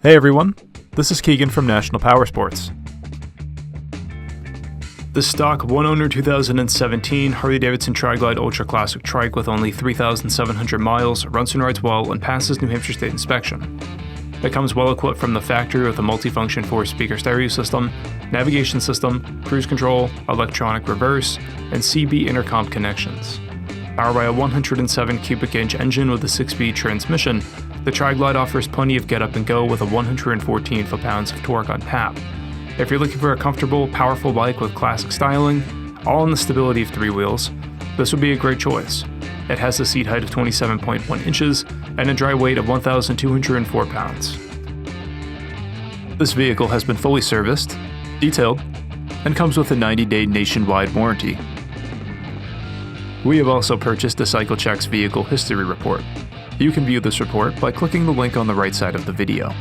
Hey everyone, this is Keegan from National Powersports. The stock one-owner 2017 Harley-Davidson TRIGLIDE Ultra Classic Trike with only 3,700 miles runs and rides well and passes New Hampshire State inspection. It comes well equipped from the factory with a multifunction 4-speaker stereo system, navigation system, cruise control, electronic reverse, and CB intercom connections. Powered by a 107 cubic inch engine with a 6-speed transmission, the TRIGLIDE offers plenty of get up and go with a 114 foot-pounds of torque on tap. If you're looking for a comfortable, powerful bike with classic styling, all in the stability of 3 wheels, this would be a great choice. It has a seat height of 27.1 inches and a dry weight of 1,204 pounds. This vehicle has been fully serviced, detailed, and comes with a 90-day nationwide warranty. We have also purchased a CycleCheck's vehicle history report. You can view this report by clicking the link on the right side of the video.